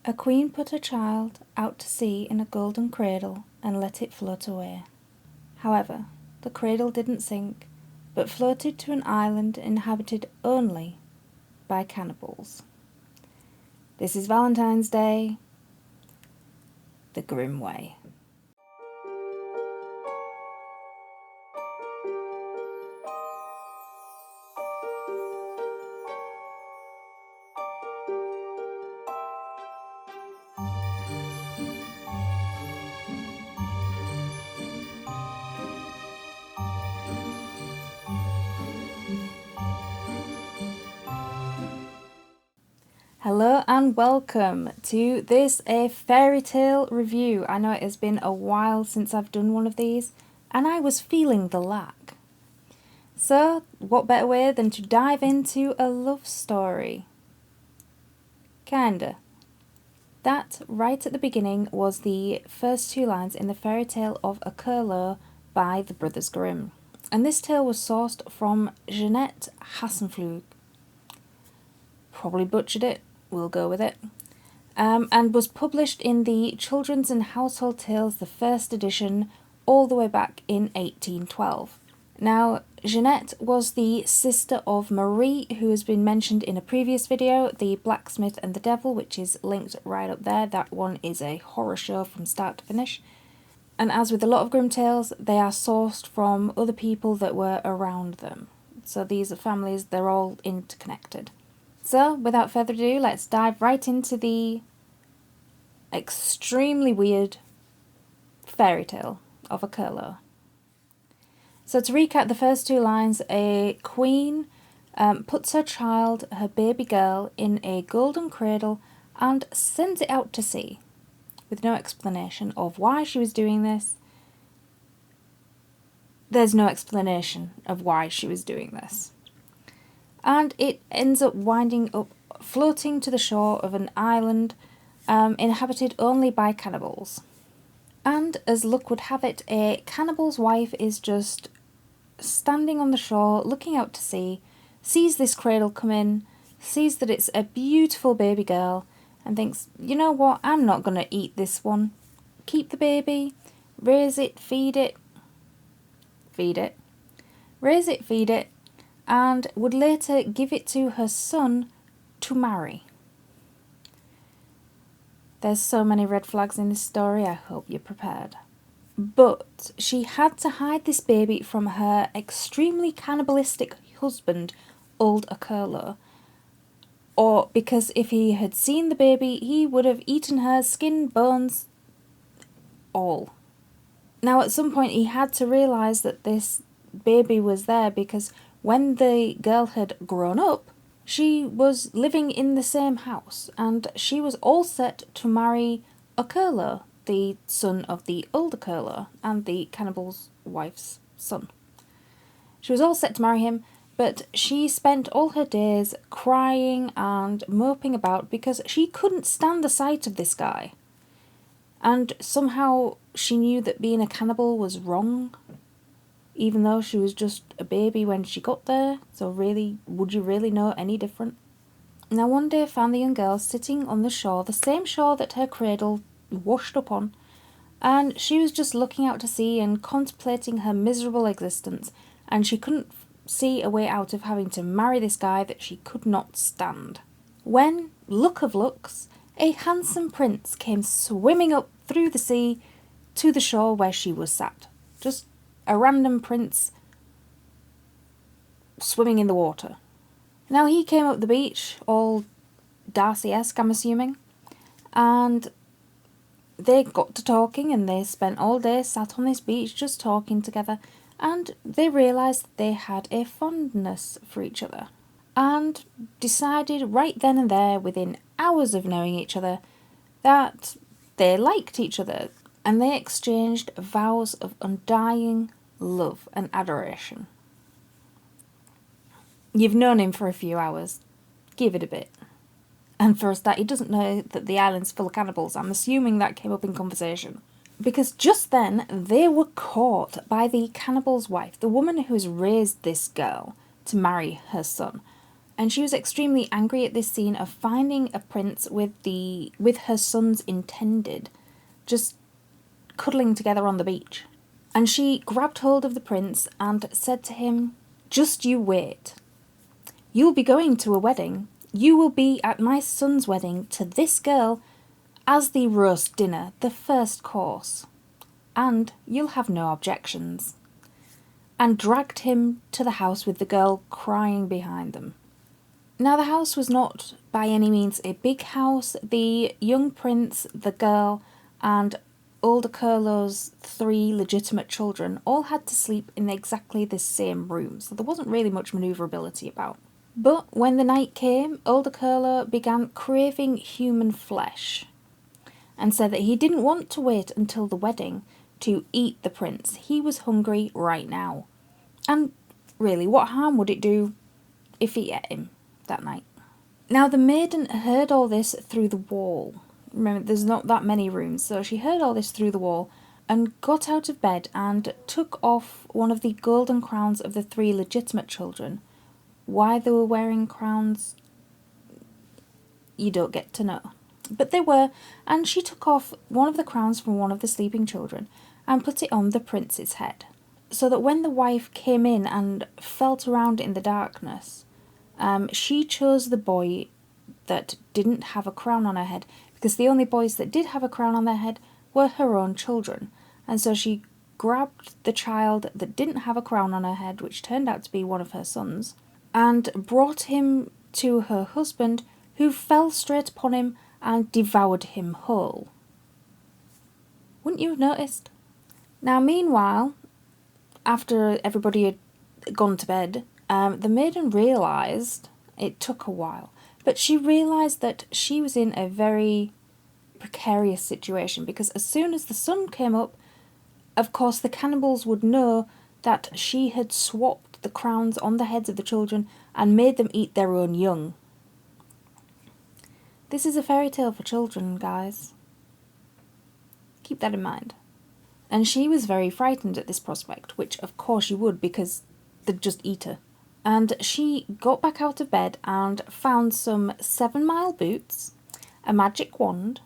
A queen put her child out to sea in a golden cradle and let it float away. However, the cradle didn't sink, but floated to an island inhabited only by cannibals. This is Valentine's Day, the Grimm way. Hello and welcome to this fairy tale review. I know it has been a while since I've done one of these and I was feeling the lack. So what better way than to dive into a love story? Kinda. That right at the beginning was the first two lines in the fairy tale of Okerlo by the Brothers Grimm. And this tale was sourced from Jeanette Hassenflug. Probably butchered it. We'll go with it, and was published in the Children's and Household Tales, the first edition, all the way back in 1812. Now, Jeanette was the sister of Marie, who has been mentioned in a previous video, The Blacksmith and the Devil, which is linked right up there. That one is a horror show from start to finish. And as with a lot of Grimm tales, they are sourced from other people that were around them. So these are families, they're all interconnected. So, without further ado, let's dive right into the extremely weird fairy tale of Okerlo. So to recap the first two lines, a queen puts her child, her baby girl, in a golden cradle and sends it out to sea, with no explanation of why she was doing this. There's no explanation of why she was doing this. And it ends up winding up floating to the shore of an island inhabited only by cannibals. And as luck would have it, a cannibal's wife is just standing on the shore looking out to sea, sees this cradle come in, sees that it's a beautiful baby girl, and thinks, you know what, I'm not going to eat this one. Keep the baby, raise it, feed it, raise it, feed it, and would later give it to her son to marry. There's so many red flags in this story, I hope you're prepared. But she had to hide this baby from her extremely cannibalistic husband, old Okerlo, or because if he had seen the baby, he would have eaten her skin, bones, all. Now at some point he had to realise that this baby was there because when the girl had grown up, she was living in the same house and she was all set to marry Okerlo, the son of the old Okerlo and the cannibal's wife's son. She was all set to marry him, but she spent all her days crying and moping about because she couldn't stand the sight of this guy. And somehow she knew that being a cannibal was wrong, even though she was just a baby when she got there, so really, would you really know any different? Now one day found the young girl sitting on the shore, the same shore that her cradle washed up on, and she was just looking out to sea and contemplating her miserable existence, and she couldn't see a way out of having to marry this guy that she could not stand. When, luck of lucks, a handsome prince came swimming up through the sea to the shore where she was sat. Just a random prince swimming in the water. Now he came up the beach, all Darcy-esque, I'm assuming, and they got to talking and they spent all day sat on this beach just talking together, and they realised that they had a fondness for each other and decided right then and there, within hours of knowing each other, that they liked each other, and they exchanged vows of undying love and adoration. You've known him for a few hours. Give it a bit. And for a start, he doesn't know that the island's full of cannibals. I'm assuming that came up in conversation. Because just then, they were caught by the cannibal's wife, the woman who has raised this girl to marry her son. And she was extremely angry at this scene of finding a prince with her sons intended, just cuddling together on the beach. And she grabbed hold of the prince and said to him, "Just you wait. You'll be going to a wedding. You will be at my son's wedding to this girl as the roast dinner, the first course. And you'll have no objections." And dragged him to the house with the girl crying behind them. Now the house was not by any means a big house. The young prince, the girl, and old Okerlo's 3 legitimate children all had to sleep in exactly the same room, so there wasn't really much manoeuvrability about. But when the night came, old Okerlo began craving human flesh and said that he didn't want to wait until the wedding to eat the prince. He was hungry right now. And really, what harm would it do if he ate him that night? Now the maiden heard all this through the wall. Remember, there's not that many rooms, so she heard all this through the wall and got out of bed and took off one of the golden crowns of the 3 legitimate children. Why they were wearing crowns, you don't get to know. But they were, and she took off one of the crowns from one of the sleeping children and put it on the prince's head, so that when the wife came in and felt around in the darkness, she chose the boy that didn't have a crown on her head, because the only boys that did have a crown on their head were her own children. And so she grabbed the child that didn't have a crown on her head, which turned out to be one of her sons, and brought him to her husband, who fell straight upon him and devoured him whole. Wouldn't you have noticed? Now meanwhile, after everybody had gone to bed, the maiden realised, it took a while, but she realised that she was in a very precarious situation, because as soon as the sun came up, of course the cannibals would know that she had swapped the crowns on the heads of the children and made them eat their own young. This is a fairy tale for children, guys. Keep that in mind. And she was very frightened at this prospect, which of course you would, because they'd just eat her. And she got back out of bed and found some 7-mile boots, a magic wand,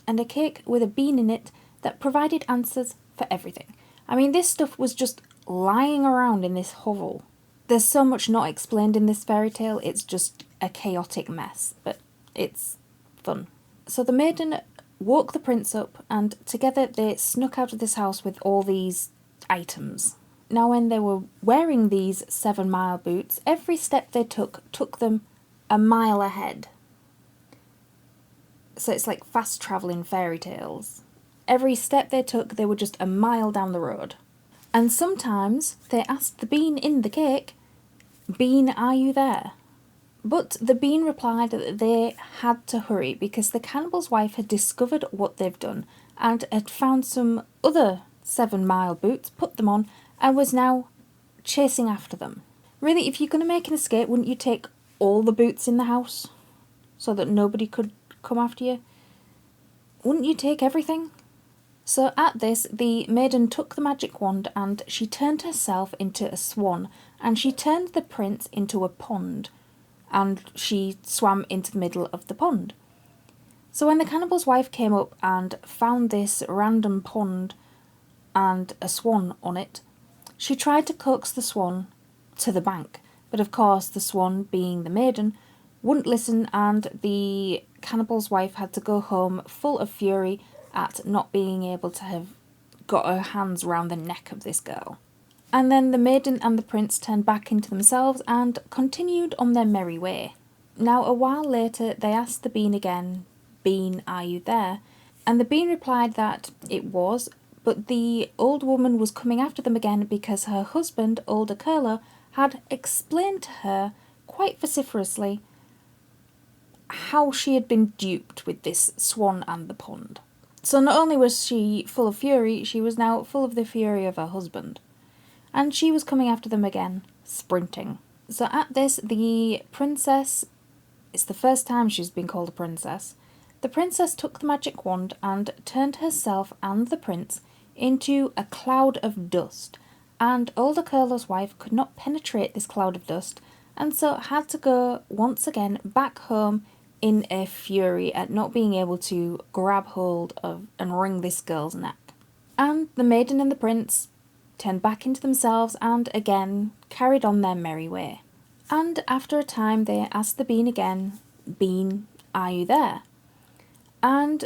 and a cake with a bean in it that provided answers for everything. I mean, this stuff was just lying around in this hovel. There's so much not explained in this fairy tale, it's just a chaotic mess, but it's fun. So the maiden woke the prince up, and together they snuck out of this house with all these items. Now when they were wearing these 7-mile boots, every step they took them a mile ahead. So it's like fast travelling fairy tales. Every step they took, they were just a mile down the road. And sometimes they asked the bean in the cake, "Bean, are you there?" But the bean replied that they had to hurry because the cannibal's wife had discovered what they've done and had found some other 7-mile boots, put them on, and was now chasing after them. Really, if you're going to make an escape, wouldn't you take all the boots in the house so that nobody could come after you? Wouldn't you take everything? So at this, the maiden took the magic wand and she turned herself into a swan, and she turned the prince into a pond, and she swam into the middle of the pond. So when the cannibal's wife came up and found this random pond and a swan on it, she tried to coax the swan to the bank, but of course the swan, being the maiden, wouldn't listen, and the cannibal's wife had to go home full of fury at not being able to have got her hands round the neck of this girl. And then the maiden and the prince turned back into themselves and continued on their merry way. Now a while later they asked the bean again, "Bean, are you there?" And the bean replied that it was, but the old woman was coming after them again because her husband, old Okerlo, had explained to her quite vociferously how she had been duped with this swan and the pond. So not only was she full of fury, she was now full of the fury of her husband. And she was coming after them again, sprinting. So at this, the princess, it's the first time she's been called a princess, the princess took the magic wand and turned herself and the prince into a cloud of dust, and old Okerlo's wife could not penetrate this cloud of dust, and so had to go once again back home in a fury at not being able to grab hold of and wring this girl's neck. And the maiden and the prince turned back into themselves and again carried on their merry way. And after a time they asked the bean again, "Bean, are you there?" And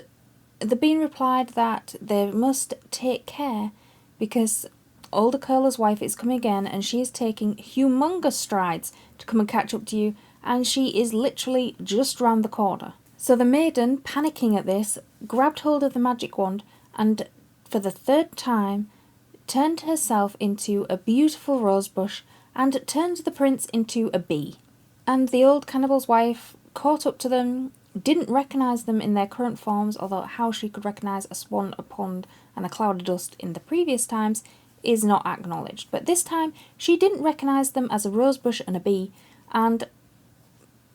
the bean replied that they must take care because old Okerlo's wife is coming again and she is taking humongous strides to come and catch up to you, and she is literally just round the corner. So the maiden, panicking at this, grabbed hold of the magic wand and for the third time turned herself into a beautiful rose bush and turned the prince into a bee. And the old cannibal's wife caught up to them, didn't recognise them in their current forms, although how she could recognise a swan, a pond and a cloud of dust in the previous times is not acknowledged. But this time she didn't recognise them as a rosebush and a bee, and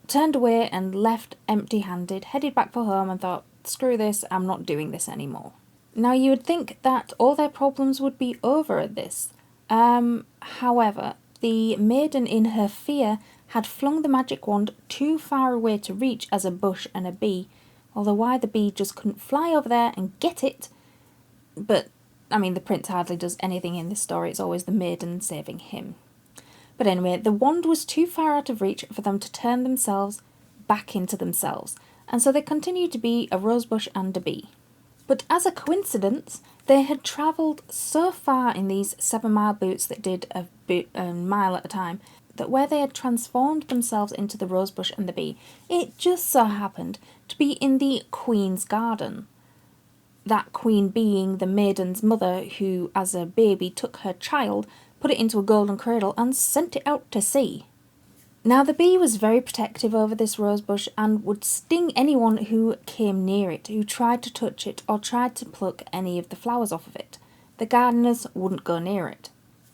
turned away and left empty-handed, headed back for home and thought, screw this, I'm not doing this anymore. Now you would think that all their problems would be over at this. However, the maiden in her fear had flung the magic wand too far away to reach as a bush and a bee, although why the bee just couldn't fly over there and get it. But, I mean, the prince hardly does anything in this story, it's always the maiden saving him. But anyway, the wand was too far out of reach for them to turn themselves back into themselves, and so they continued to be a rosebush and a bee. But as a coincidence, they had travelled so far in these 7-mile boots that did a mile at a time, that where they had transformed themselves into the rosebush and the bee, it just so happened to be in the Queen's garden. That queen being the maiden's mother, who as a baby took her child, put it into a golden cradle and sent it out to sea. Now the bee was very protective over this rosebush and would sting anyone who came near it, who tried to touch it or tried to pluck any of the flowers off of it. The gardeners wouldn't go near it.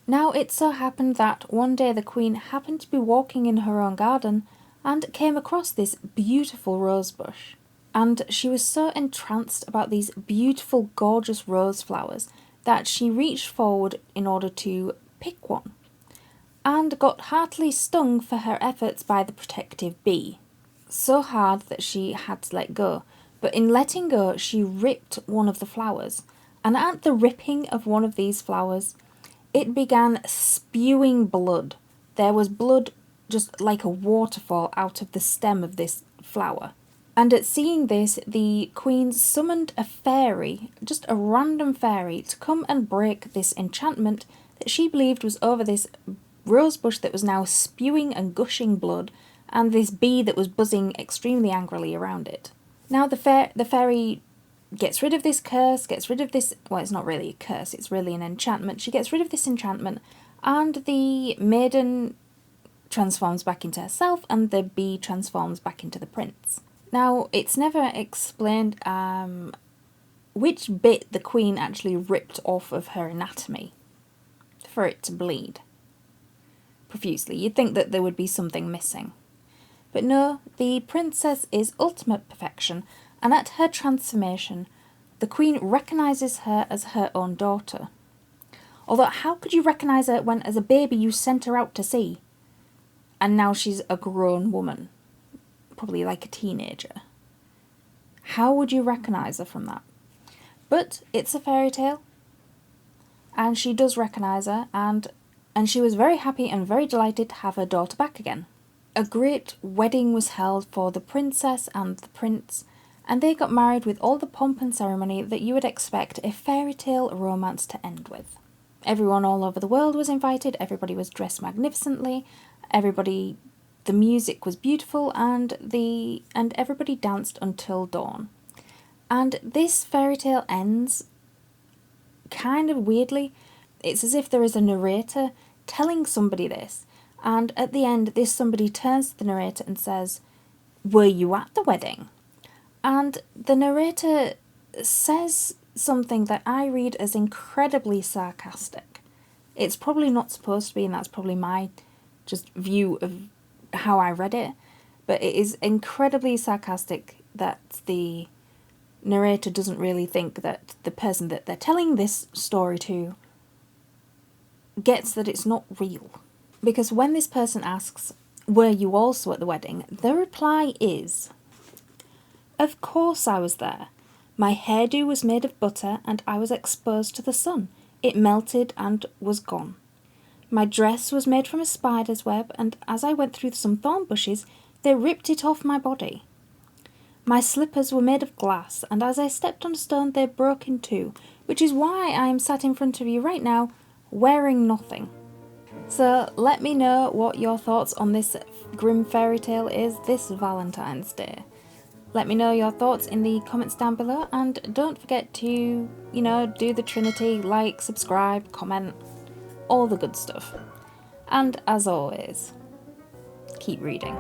Now it so happened that one day the queen happened to be walking in her own garden and came across this beautiful rosebush. And she was so entranced about these beautiful, gorgeous rose flowers that she reached forward in order to pick one, and got heartily stung for her efforts by the protective bee. So hard that she had to let go, but in letting go she ripped one of the flowers, and at the ripping of one of these flowers, it began spewing blood. There was blood just like a waterfall out of the stem of this flower. And at seeing this, the queen summoned a fairy, just a random fairy, to come and break this enchantment that she believed was over this rosebush that was now spewing and gushing blood, and this bee that was buzzing extremely angrily around it. Now the fairy gets rid of this curse, gets rid of this, well, it's not really a curse, it's really an enchantment. She gets rid of this enchantment, and the maiden transforms back into herself, and the bee transforms back into the prince. Now, it's never explained which bit the queen actually ripped off of her anatomy for it to bleed profusely. You'd think that there would be something missing. But no, the princess is ultimate perfection, and at her transformation, the queen recognises her as her own daughter. Although, how could you recognise her when, as a baby, you sent her out to sea? And now she's a grown woman, probably like a teenager. How would you recognise her from that? But it's a fairy tale, and she does recognise her, and she was very happy and very delighted to have her daughter back again. A great wedding was held for the princess and the prince, and they got married with all the pomp and ceremony that you would expect a fairy tale romance to end with. Everyone all over the world was invited, everybody was dressed magnificently, the music was beautiful, and everybody danced until dawn. And this fairy tale ends kind of weirdly. It's as if there is a narrator telling somebody this, and at the end this somebody turns to the narrator and says, "Were you at the wedding?" And the narrator says something that I read as incredibly sarcastic. It's probably not supposed to be, and that's probably my just view of how I read it, but it is incredibly sarcastic that the narrator doesn't really think that the person that they're telling this story to gets that it's not real. Because when this person asks, Were you also at the wedding? The reply is, of course I was there. My hairdo was made of butter and I was exposed to the sun. It melted and was gone. My dress was made from a spider's web, and as I went through some thorn bushes, they ripped it off my body. My slippers were made of glass, and as I stepped on a stone, they broke in two, which is why I am sat in front of you right now, wearing nothing. So let me know what your thoughts on this Grimm fairy tale is this Valentine's Day. Let me know your thoughts in the comments down below, and don't forget to, do the Trinity, like, subscribe, comment, all the good stuff. And as always, keep reading.